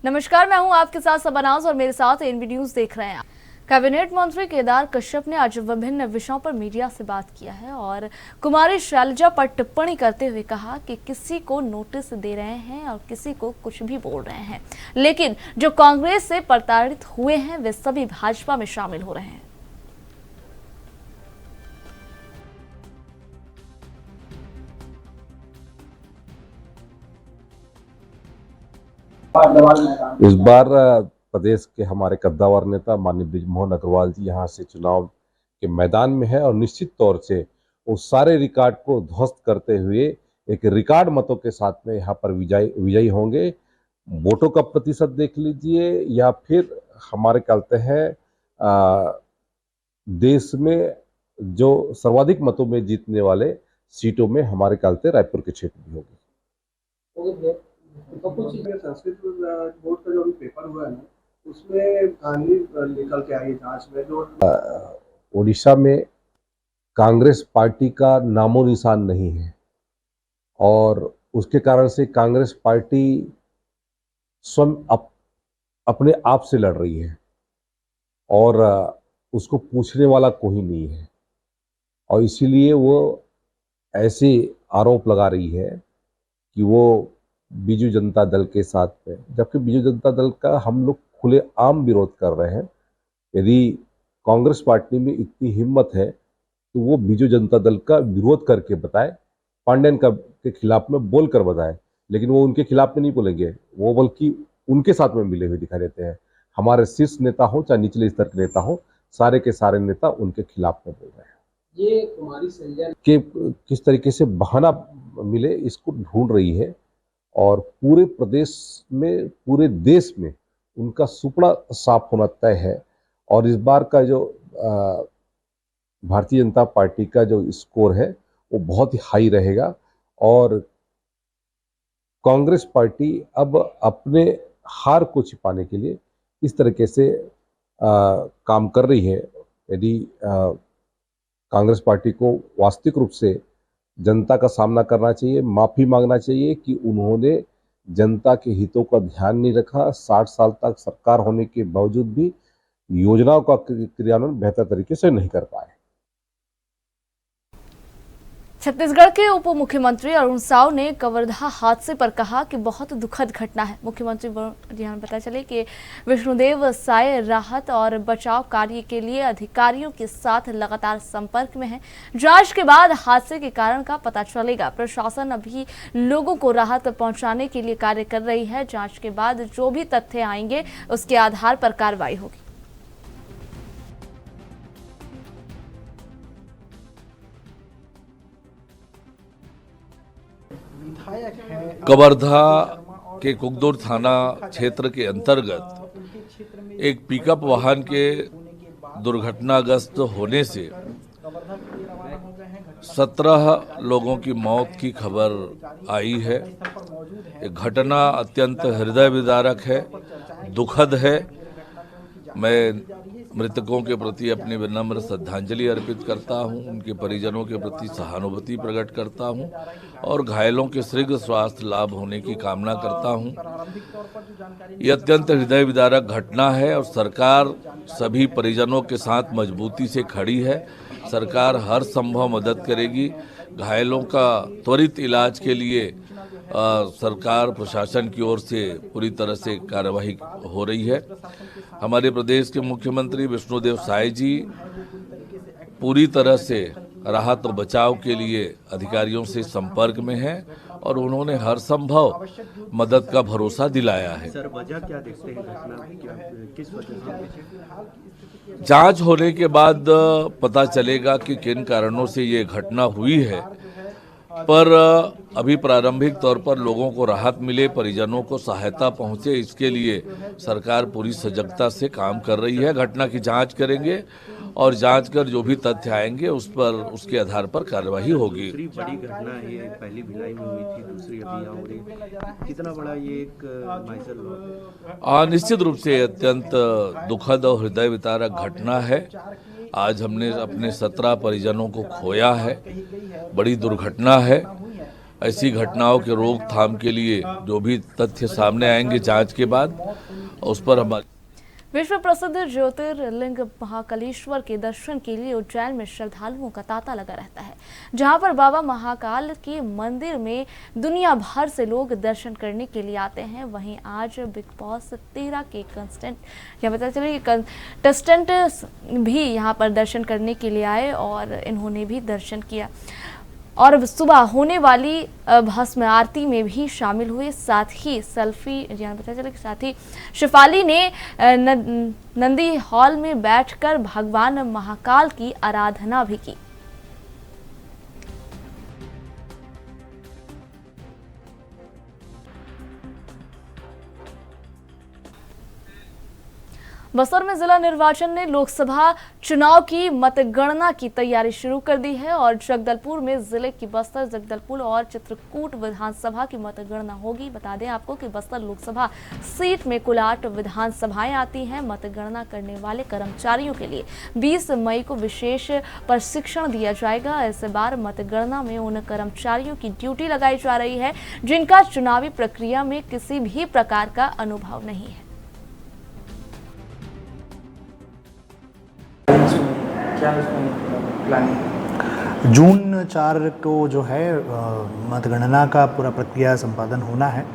नमस्कार, मैं हूं आपके साथ सबनाज और मेरे साथ एनबी न्यूज देख रहे हैं। कैबिनेट मंत्री केदार कश्यप ने आज विभिन्न विषयों पर मीडिया से बात किया है और कुमारी शैलजा पर टिप्पणी करते हुए कहा कि किसी को नोटिस दे रहे हैं और किसी को कुछ भी बोल रहे हैं, लेकिन जो कांग्रेस से प्रताड़ित हुए हैं वे सभी भाजपा में शामिल हो रहे हैं। इस बार प्रदेश के हमारे कद्दावर नेता माननीय बृजमोहन अग्रवाल जी यहाँ से चुनाव के मैदान में है और निश्चित तौर से वो सारे रिकॉर्ड को ध्वस्त करते हुए एक रिकॉर्ड मतों के साथ में यहाँ पर विजयी होंगे। वोटों का प्रतिशत देख लीजिए या फिर हमारे कहते हैं देश में जो सर्वाधिक मतों में जीतने वाले सीटों में हमारे कहते रायपुर के क्षेत्र भी होगी। तो कुछ संस्कृत बोर्ड का जो भी पेपर हुआ है ना, उसमें कहानी निकल के आई जांच में जो उड़ीसा में कांग्रेस पार्टी का नामो निशान नहीं है और उसके कारण से कांग्रेस पार्टी स्वयं अपने आप से लड़ रही है और उसको पूछने वाला कोई नहीं है और इसीलिए वो ऐसे आरोप लगा रही है कि वो बीजू जनता दल के साथ में, जबकि बीजू जनता दल का हम लोग खुले आम विरोध कर रहे हैं। यदि कांग्रेस पार्टी में इतनी हिम्मत है तो वो बीजू जनता दल का विरोध करके बताए, पांडेन के खिलाफ में बोल कर बताए, लेकिन वो उनके खिलाफ में नहीं बोलेंगे, वो बल्कि उनके साथ में मिले हुए दिखाई देते हैं। हमारे शीर्ष नेता हो चाहे निचले स्तर के नेता हो, सारे के सारे नेता उनके खिलाफ में बोल रहे हैं। ये कुमारी शैलजा के किस तरीके से बहाना मिले इसको ढूंढ रही है और पूरे प्रदेश में, पूरे देश में उनका सुपड़ा साफ होना तय है। और इस बार का जो भारतीय जनता पार्टी का जो स्कोर है वो बहुत ही हाई रहेगा और कांग्रेस पार्टी अब अपने हार को छिपाने के लिए इस तरीके से काम कर रही है। यदि कांग्रेस पार्टी को वास्तविक रूप से जनता का सामना करना चाहिए, माफी मांगना चाहिए कि उन्होंने जनता के हितों का ध्यान नहीं रखा, 60 साल तक सरकार होने के बावजूद भी योजनाओं का क्रियान्वयन बेहतर तरीके से नहीं कर पाए। छत्तीसगढ़ के उप मुख्यमंत्री अरुण साव ने कवर्धा हादसे पर कहा कि बहुत दुखद घटना है। मुख्यमंत्री पता चले कि विष्णुदेव साय राहत और बचाव कार्य के लिए अधिकारियों के साथ लगातार संपर्क में है। जांच के बाद हादसे के कारण का पता चलेगा। प्रशासन अभी लोगों को राहत पहुंचाने के लिए कार्य कर रही है। जांच के बाद जो भी तथ्य आएंगे उसके आधार पर कार्रवाई होगी। कवर्धा के कुकदुर थाना क्षेत्र के अंतर्गत एक पिकअप वाहन के दुर्घटनाग्रस्त होने से 17 लोगों की मौत की खबर आई है। एक घटना अत्यंत हृदय विदारक है, दुखद है। मैं मृतकों के प्रति अपनी विनम्र श्रद्धांजलि अर्पित करता हूं, उनके परिजनों के प्रति सहानुभूति प्रकट करता हूं और घायलों के शीघ्र स्वास्थ्य लाभ होने की कामना करता हूं। ये अत्यंत हृदय विदारक घटना है और सरकार सभी परिजनों के साथ मजबूती से खड़ी है। सरकार हर संभव मदद करेगी। घायलों का त्वरित इलाज के लिए सरकार प्रशासन की ओर से पूरी तरह से कार्यवाही हो रही है। हमारे प्रदेश के मुख्यमंत्री विष्णुदेव साय जी पूरी तरह से राहत और बचाव के लिए अधिकारियों से संपर्क में हैं और उन्होंने हर संभव मदद का भरोसा दिलाया है। सर, वजह क्या देखते हैं घटना किस वजह से? जांच होने के बाद पता चलेगा कि किन कारणों से ये घटना हुई है, पर अभी प्रारंभिक तौर पर लोगों को राहत मिले, परिजनों को सहायता पहुंचे, इसके लिए सरकार पूरी सजगता से काम कर रही है। घटना की जांच करेंगे और जांच कर जो भी तथ्य आएंगे उसके आधार पर कार्यवाही होगी। दूसरी बड़ी घटना ये पहली भिलाई में हुई थी, दूसरी अभी यहाँ हो रही है। कितना बड़ा ये एक माइजर निश्चित रूप से अत्यंत दुखद और हृदय विदारक घटना है। आज हमने अपने 17 परिजनों को खोया है, बड़ी दुर्घटना है ऐसी घटनाओं के रोकथाम के लिए जो भी तथ्य सामने आएंगे जांच के बाद, उस पर हमारी विश्व प्रसिद्ध ज्योतिर्लिंग महाकालेश्वर के दर्शन के लिए उज्जैन में श्रद्धालुओं का तांता लगा रहता है, जहां पर बाबा महाकाल के मंदिर में दुनिया भर से लोग दर्शन करने के लिए आते हैं। वहीं आज बिग बॉस 13 के कंटेस्टेंट भी यहां पर दर्शन करने के लिए आए और इन्होंने भी दर्शन किया और सुबह होने वाली भस्म आरती में भी शामिल हुए। साथ ही साथ ही शिफाली ने नंदी हॉल में बैठकर भगवान महाकाल की आराधना भी की। बस्तर में जिला निर्वाचन ने लोकसभा चुनाव की मतगणना की तैयारी शुरू कर दी है और जगदलपुर में जिले की बस्तर, जगदलपुर और चित्रकूट विधानसभा की मतगणना होगी। बता दें आपको कि बस्तर लोकसभा सीट में कुल 8 विधानसभाएं आती हैं। मतगणना करने वाले कर्मचारियों के लिए 20 मई को विशेष प्रशिक्षण दिया जाएगा। इस बार मतगणना में उन कर्मचारियों की ड्यूटी लगाई जा रही है जिनका चुनावी प्रक्रिया में किसी भी प्रकार का अनुभव नहीं है। जून 4 को जो है मतगणना का पूरा प्रक्रिया संपादन होना है।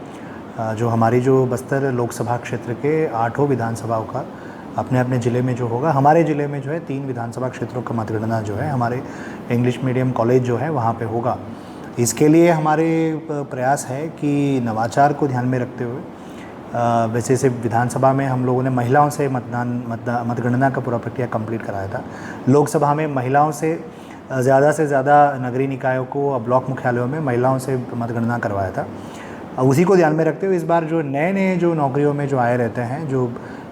जो हमारी जो बस्तर लोकसभा क्षेत्र के 8 विधानसभाओं का अपने अपने ज़िले में जो होगा, हमारे ज़िले में जो है 3 विधानसभा क्षेत्रों का मतगणना जो है हमारे इंग्लिश मीडियम कॉलेज जो है वहाँ पे होगा। इसके लिए हमारे प्रयास है कि नवाचार को ध्यान में रखते हुए वैसे से विधानसभा में हम लोगों ने महिलाओं से मतगणना का पूरा प्रक्रिया कंप्लीट कराया था। लोकसभा में महिलाओं से ज़्यादा नगरीय निकायों को, ब्लॉक मुख्यालयों में महिलाओं से मतगणना करवाया था। उसी को ध्यान में रखते हुए इस बार जो नए जो नौकरियों में जो आए रहते हैं, जो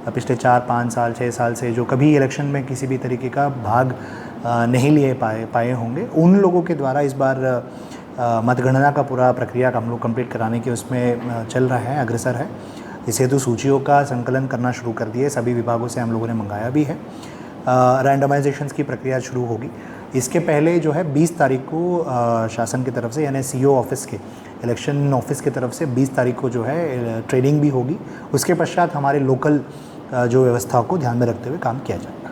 पिछले 4-5 साल 6 साल से जो कभी इलेक्शन में किसी भी तरीके का भाग नहीं लिए पाए होंगे, उन लोगों के द्वारा इस बार मतगणना का पूरा प्रक्रिया हम लोग कंप्लीट कराने के उसमें चल रहा है, अग्रसर है। इस हेतु सूचियों का संकलन करना शुरू कर दिए, सभी विभागों से हम लोगों ने मंगाया भी है। रैंडमाइजेशंस की प्रक्रिया शुरू होगी। इसके पहले जो है 20 तारीख को शासन की तरफ से, यानी सीओ ऑफिस के, इलेक्शन ऑफिस की तरफ से 20 तारीख को जो है ट्रेनिंग भी होगी। उसके पश्चात हमारे लोकल जो व्यवस्थाओं को ध्यान में रखते हुए काम किया जाएगा।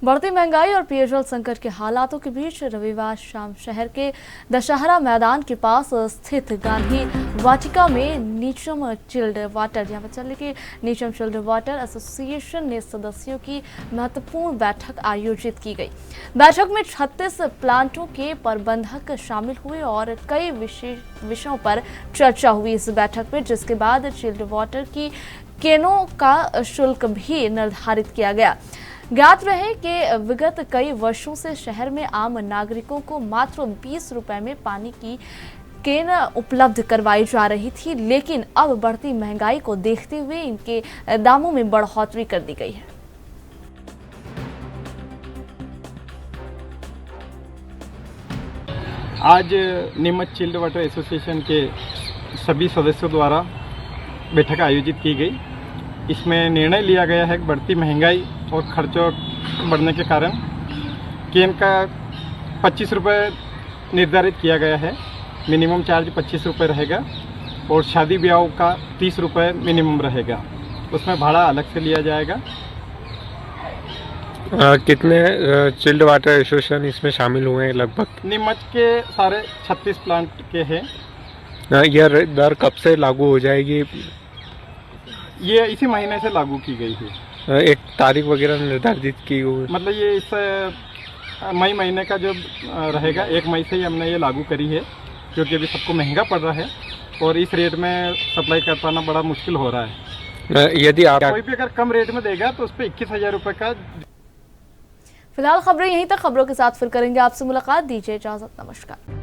बढ़ती महंगाई और पेयजल संकट के हालातों के बीच रविवार शाम शहर के दशहरा मैदान के पास स्थित गांधी वाटिका में नीचम चिल्ड वाटर एसोसिएशन ने सदस्यों की महत्वपूर्ण बैठक आयोजित की गई। बैठक में 36 प्लांटों के प्रबंधक शामिल हुए और कई विषयों पर चर्चा हुई इस बैठक में, जिसके बाद चिल्ड वाटर की केनों का शुल्क भी निर्धारित किया गया। ज्ञात रहे कि विगत कई वर्षों से शहर में आम नागरिकों को मात्र 20 रुपए में पानी की केन उपलब्ध करवाई जा रही थी, लेकिन अब बढ़ती महंगाई को देखते हुए इनके दामों में बढ़ोतरी कर दी गई है। आज नीमच चिल्ड वाटर एसोसिएशन के सभी सदस्यों द्वारा बैठक आयोजित की गई। इसमें निर्णय लिया गया है कि बढ़ती महंगाई और खर्चों बढ़ने के कारण केन का 25 रुपये निर्धारित किया गया है। मिनिमम चार्ज 25 रुपये रहेगा और शादी ब्याह का 30 रुपये मिनिमम रहेगा, उसमें भाड़ा अलग से लिया जाएगा। कितने चिल्ड वाटर एसोसिएशन इसमें शामिल हुए हैं? लगभग नीमच के सारे 36 प्लांट के हैं। यह दर कब से लागू हो जाएगी? ये इसी महीने से लागू की गई है। एक तारीख वगैरह निर्धारित की हुई? मतलब ये इस मई महीने का जो रहेगा, 1 मई से ही हमने ये लागू करी है, क्योंकि अभी सबको महंगा पड़ रहा है और इस रेट में सप्लाई कर पाना बड़ा मुश्किल हो रहा है। यदि आप कोई भी अगर कम रेट में देगा तो उस पर 21,000 रुपये का। फिलहाल खबरें यहीं तक। खबरों के साथ फिर करेंगे आपसे मुलाकात। दीजिए इजाजत, नमस्कार।